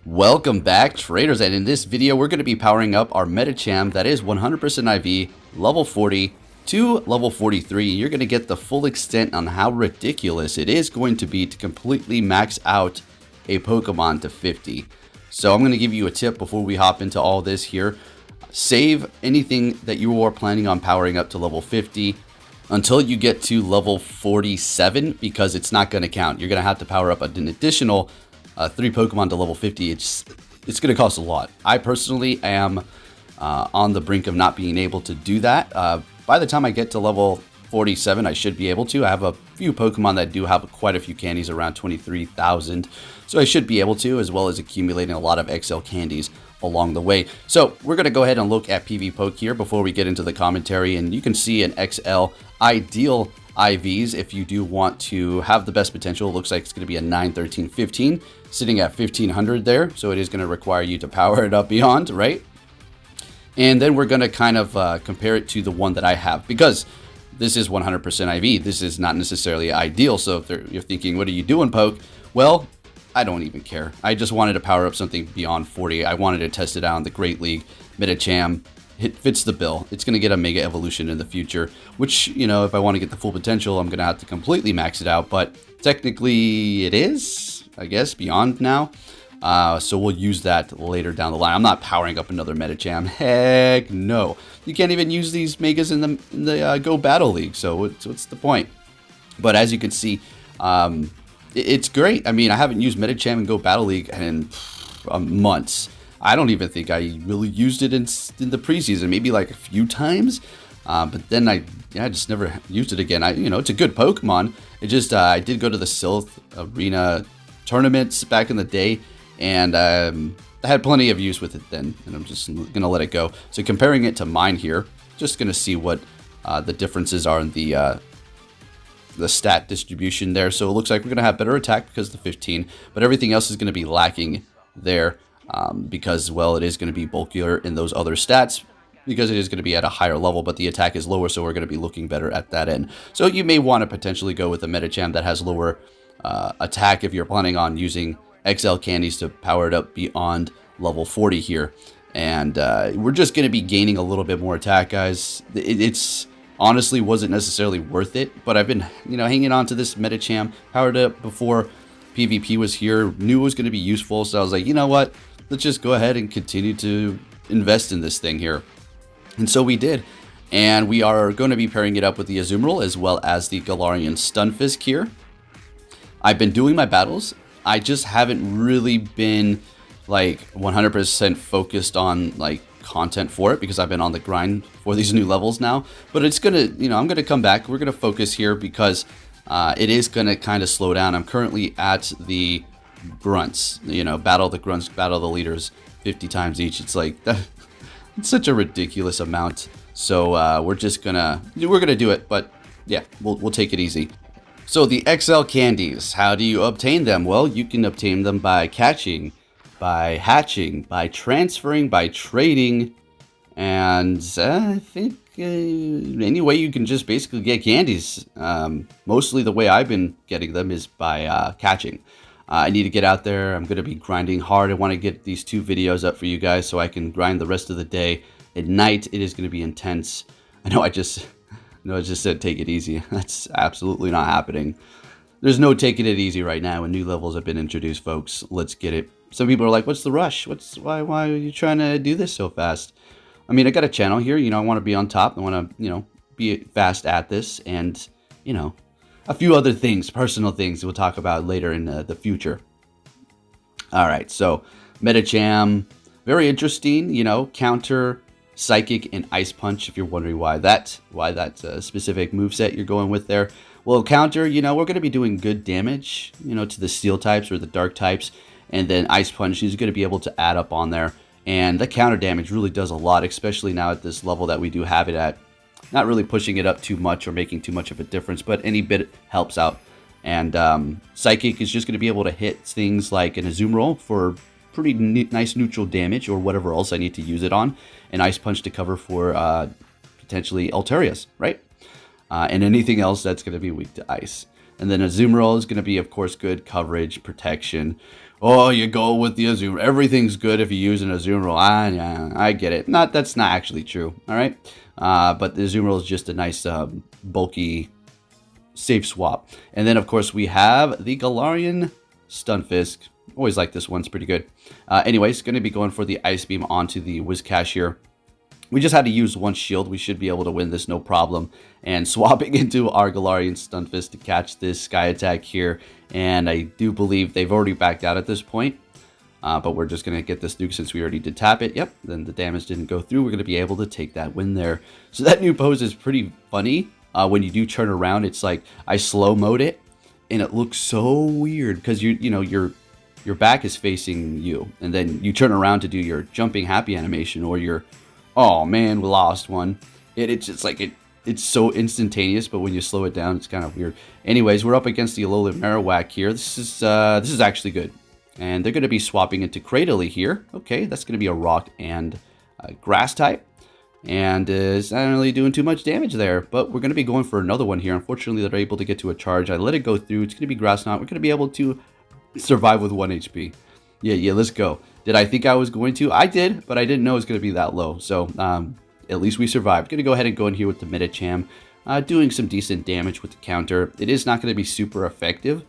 Welcome back, traders, and in this video we're going to be powering up our Medicham that is 100% IV, level 40 to level 43. You're going to get the full extent on how ridiculous it is going to be to completely max out a Pokemon to 50. So I'm going to give you a tip before we hop into all this here. Save anything that you are planning on powering up to level 50 until you get to level 47, because it's not going to count. You're going to have to power up an additional 3 Pokemon to level 50. It's going to cost a lot. I personally am on the brink of not being able to do that. By the time I get to level 47, I should be able to. I have a few Pokemon that do have quite a few candies, around 23,000. So I should be able to, as well as accumulating a lot of XL candies along the way. So we're going to go ahead and look at PV Poke here before we get into the commentary. And you can see an XL ideal IVs if you do want to have the best potential. It looks like it's going to be a 9, 13, 15, sitting at 1500 there. So it is going to require you to power it up beyond, right? And then we're going to kind of compare it to the one that I have, because this is 100% IV. This is not necessarily ideal. So if you're thinking, what are you doing, Poke? Well, I don't even care. I just wanted to power up something beyond 40. I wanted to test it out in the Great League. Medicham, it fits the bill. It's going to get a Mega Evolution in the future, which, you know, if I want to get the full potential, I'm going to have to completely max it out. But technically it is, I guess, beyond now. So we'll use that later down the line. I'm not powering up another Medicham. Heck no. You can't even use these Megas in the Go Battle League. So what's the point? But as you can see, it's great. I mean, I haven't used Medicham in Go Battle League in months. I don't even think I really used it in the preseason, maybe like a few times. But then I just never used it again. It's a good Pokemon. It just, I did go to the Sylph Arena tournaments back in the day, and I had plenty of use with it then, and I'm just gonna let it go. So comparing it to mine here, just gonna see what the differences are in the stat distribution there. So it looks like we're gonna have better attack because of the 15, but everything else is gonna be lacking there. Because, well, it is going to be bulkier in those other stats, because it is going to be at a higher level, but the attack is lower, so we're going to be looking better at that end. So you may want to potentially go with a Medicham that has lower attack if you're planning on using XL candies to power it up beyond level 40 here. And we're just going to be gaining a little bit more attack, guys. It's honestly wasn't necessarily worth it, but I've been, hanging on to this Medicham, powered up before PvP was here, knew it was going to be useful, so I was like, you know what? Let's just go ahead and continue to invest in this thing here. And so we did. And we are going to be pairing it up with the Azumarill as well as the Galarian Stunfisk here. I've been doing my battles. I just haven't really been like 100% focused on like content for it, because I've been on the grind for these new levels now. But it's going to, I'm going to come back. We're going to focus here because it is going to kind of slow down. I'm currently at the grunts, battle the grunts, battle the leaders 50 times each. It's like it's such a ridiculous amount. So we're gonna do it, but yeah, we'll take it easy. So the XL candies, how do you obtain them? Well, you can obtain them by catching, by hatching, by transferring, by trading, and I think any way you can just basically get candies. Mostly the way I've been getting them is by catching. I need to get out there. I'm going to be grinding hard. I want to get these 2 videos up for you guys so I can grind the rest of the day. At night, it is going to be intense. I know I just said take it easy. That's absolutely not happening. There's no taking it easy right now when new levels have been introduced, folks. Let's get it. Some people are like, what's the rush? Why are you trying to do this so fast? I mean, I got a channel here. I want to be on top. I want to, be fast at this, and, a few other things, personal things we'll talk about later in the future. All right, so Medicham, very interesting, counter, psychic, and ice punch. If you're wondering why that specific moveset you're going with there. Well, counter, we're going to be doing good damage, to the steel types or the dark types, and then ice punch is going to be able to add up on there. And the counter damage really does a lot, especially now at this level that we do have it at. Not really pushing it up too much or making too much of a difference, but any bit helps out. And Psychic is just going to be able to hit things like an Azumarill for pretty nice neutral damage, or whatever else I need to use it on. And Ice Punch to cover for potentially Alterius, right? And anything else that's going to be weak to ice. And then Azumarill is going to be, of course, good coverage, protection. Oh, you go with the Azumarill. Everything's good if you use an Azumarill. I get it. That's not actually true. All right, but the Azumarill is just a nice, bulky, safe swap. And then, of course, we have the Galarian Stunfisk. Always like this one. It's pretty good. Anyways, going to be going for the Ice Beam onto the Whiscash here. We just had to use one shield. We should be able to win this, no problem. And swapping into our Galarian Stunfisk to catch this Sky Attack here. And I do believe they've already backed out at this point. But we're just going to get this nuke since we already did tap it. Yep, then the damage didn't go through. We're going to be able to take that win there. So that new pose is pretty funny. When you do turn around, it's like I slow mode it. And it looks so weird because your back is facing you. And then you turn around to do your jumping happy animation or your... Oh man, we lost one. It's just like it's so instantaneous, but when you slow it down, it's kind of weird. Anyways, we're up against the Alola Marowak here. This is actually good, and they're going to be swapping into Cradily here. Okay, that's going to be a rock and grass type, and it's not really doing too much damage there. But we're going to be going for another one here. Unfortunately, they're able to get to a charge. I let it go through. It's going to be Grass Knot. We're going to be able to survive with 1 HP. Yeah, let's go. Did I think I was going to? I did, but I didn't know it was going to be that low. So at least we survived. Going to go ahead and go in here with the Medicham, doing some decent damage with the counter. It is not going to be super effective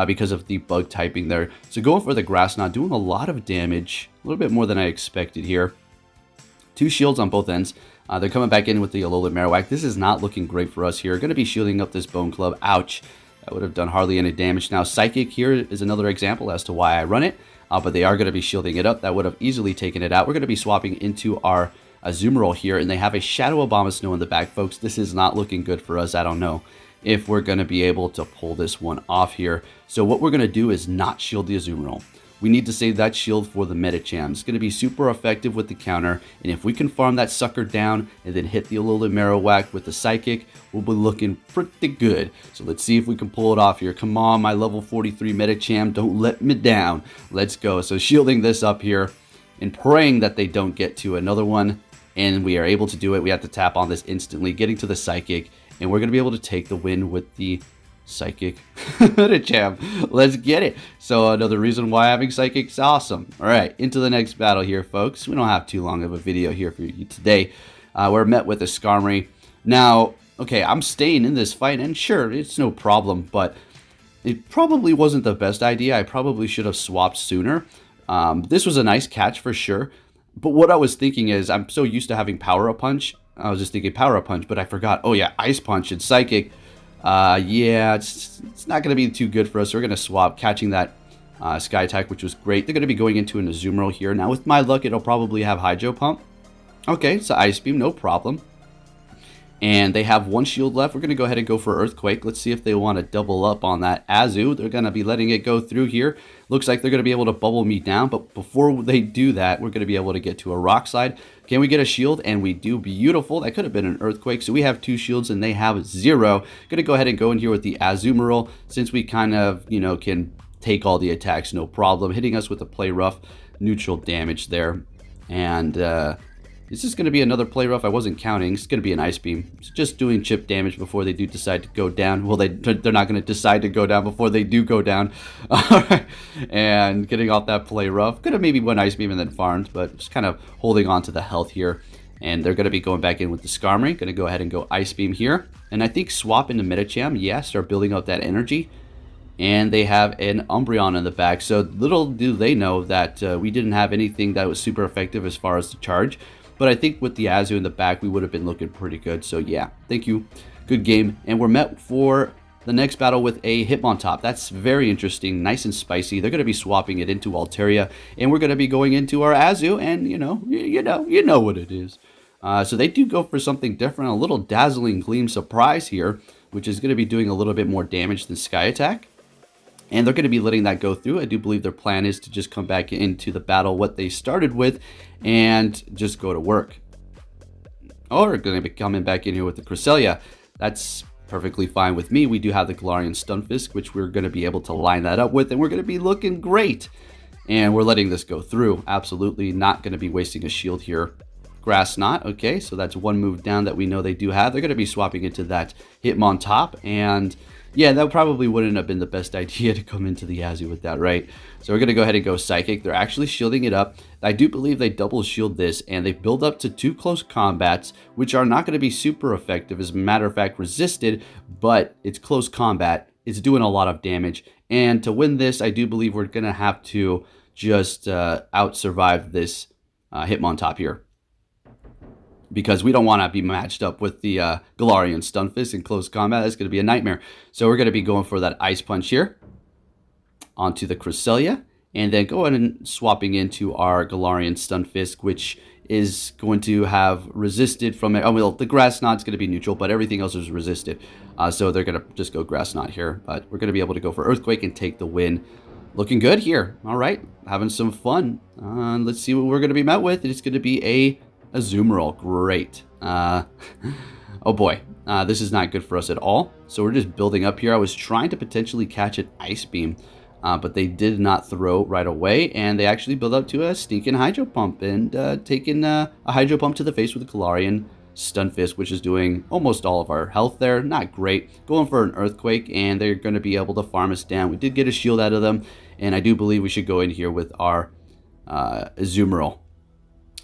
because of the bug typing there. So going for the Grass Knot, doing a lot of damage, a little bit more than I expected here. 2 shields on both ends. They're coming back in with the Alola Marowak. This is not looking great for us here. Going to be shielding up this Bone Club. Ouch. That would have done hardly any damage. Now, Psychic here is another example as to why I run it. But they are going to be shielding it up. That would have easily taken it out. We're going to be swapping into our Azumarill here, and they have a Shadow Abomasnow in the back, folks. This is not looking good for us. I don't know if we're going to be able to pull this one off here. So what we're going to do is not shield the Azumarill. We need to save that shield for the Medicham. It's going to be super effective with the counter, and if we can farm that sucker down and then hit the Alola Marowak with the Psychic, we'll be looking pretty good. So let's see if we can pull it off here. Come on, my level 43 Medicham, don't let me down. Let's go. So shielding this up here and praying that they don't get to another one, and we are able to do it. We have to tap on this instantly, getting to the Psychic, and we're going to be able to take the win with the Psychic Medicham. Let's get it. So another reason why having Psychic's awesome. All right, into the next battle here, folks. We don't have too long of a video here for you today. We're met with a Skarmory. Now, okay, I'm staying in this fight, and sure, it's no problem, but it probably wasn't the best idea. I probably should have swapped sooner. This was a nice catch for sure, but what I was thinking is I'm so used to having Power Up Punch. I was just thinking Power Up Punch, but I forgot, oh yeah, Ice Punch and Psychic. Yeah, it's not going to be too good for us. So we're going to swap, catching that Sky Attack, which was great. They're going to be going into an Azumarill here. Now, with my luck, it'll probably have Hydro Pump. Okay, so Ice Beam, no problem. And they have 1 shield left. We're going to go ahead and go for Earthquake. Let's see if they want to double up on that Azu. They're going to be letting it go through here. Looks like they're going to be able to bubble me down. But before they do that, we're going to be able to get to a Rock Slide. Can we get a shield? And we do. Beautiful. That could have been an Earthquake. So we have 2 shields and they have 0. Going to go ahead and go in here with the Azumarill, since we kind of, can take all the attacks, no problem. Hitting us with a Play Rough, neutral damage there. And, this is going to be another Play Rough. I wasn't counting. It's going to be an Ice Beam. It's just doing chip damage before they do decide to go down. Well, they're not going to decide to go down before they do go down. And getting off that Play Rough. Could have maybe went Ice Beam and then farmed, but just kind of holding on to the health here. And they're going to be going back in with the Skarmory. Going to go ahead and go Ice Beam here. And I think swap into Medicham. Yeah, start building out that energy. And they have an Umbreon in the back. So little do they know that we didn't have anything that was super effective as far as the charge. But I think with the Azu in the back, we would have been looking pretty good. So yeah, thank you. Good game. And we're met for the next battle with a Hitmontop. That's very interesting. Nice and spicy. They're going to be swapping it into Altaria. And we're going to be going into our Azu. And you know what it is. So they do go for something different. A little Dazzling Gleam Surprise here, which is going to be doing a little bit more damage than Sky Attack. And they're going to be letting that go through. I do believe their plan is to just come back into the battle what they started with and just go to work. Or going to be coming back in here with the Cresselia. That's perfectly fine with me. We do have the Galarian Stunfisk, which we're going to be able to line that up with, and we're going to be looking great. And we're letting this go through. Absolutely not going to be wasting a shield here. Grass Knot. Okay, so that's 1 move down that we know they do have. They're going to be swapping into that Hitmontop, and Yeah, that probably wouldn't have been the best idea to come into the Yazoo with that, right? So we're going to go ahead and go Psychic. They're actually shielding it up. I do believe they double shield this, and they build up to 2 close combats, which are not going to be super effective. As a matter of fact, resisted, but it's close combat. It's doing a lot of damage. And to win this, I do believe we're going to have to just out-survive this Hitmontop here, because we don't want to be matched up with the Galarian Stunfisk in close combat. That's going to be a nightmare. So we're going to be going for that Ice Punch here onto the Cresselia, and then go ahead and swapping into our Galarian Stunfisk, which is going to have resisted from it. Oh, well, the Grass Knot's going to be neutral, but everything else is resisted. So they're going to just go Grass Knot here, but we're going to be able to go for Earthquake and take the win. Looking good here. All right, having some fun. Let's see what we're going to be met with. It's going to be a Azumarill. Great. Oh boy, this is not good for us at all. So we're just building up here. I was trying to potentially catch an Ice Beam, but they did not throw right away, and they actually build up to a sneaking Hydro Pump and taking a Hydro Pump to the face with the Galarian Stunfisk, which is doing almost all of our health there. Not great. Going for an Earthquake, and they're going to be able to farm us down. We did get a shield out of them, and I do believe we should go in here with our Azumarill.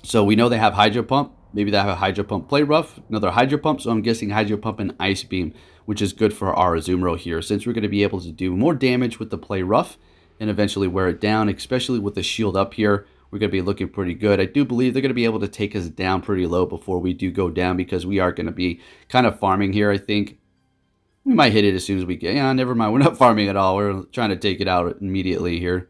So we know they have Hydro Pump. Maybe they have a Hydro Pump Play Rough, another Hydro Pump. So I'm guessing Hydro Pump and Ice Beam, which is good for our Azumarill here, since we're going to be able to do more damage with the Play Rough and eventually wear it down, especially with the shield up here. We're going to be looking pretty good. I do believe they're going to be able to take us down pretty low before we do go down, because we are going to be kind of farming here, I think. We might hit it as soon as we get... Yeah, never mind. We're not farming at all. We're trying to take it out immediately here.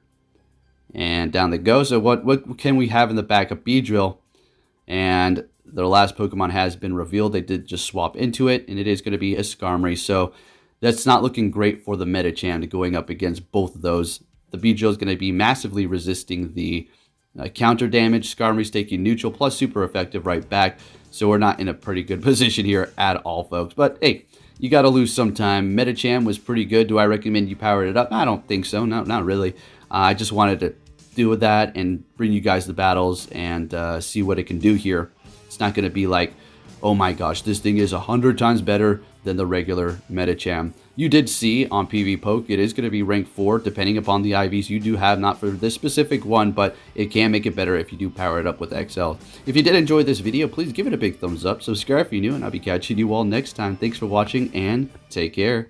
And down they go. So what can we have in the back? A Beedrill. And their last Pokemon has been revealed. They did just swap into it, and it is going to be a Skarmory. So that's not looking great for the Medicham going up against both of those. The Beedrill is going to be massively resisting the counter damage. Skarmory's taking neutral plus super effective right back. So we're not in a pretty good position here at all, folks. But hey, you got to lose sometime. Medicham was pretty good. Do I recommend you power it up? I don't think so. No, not really. I just wanted to do with that and bring you guys the battles and see what it can do here. It's not going to be like, oh my gosh, this thing is 100 times better than the regular Medicham. You did see on PV Poke, it is going to be ranked 4, depending upon the IVs you do have, not for this specific one, but it can make it better if you do power it up with XL. If you did enjoy this video, please give it a big thumbs up, subscribe if you're new, and I'll be catching you all next time. Thanks for watching, and take care.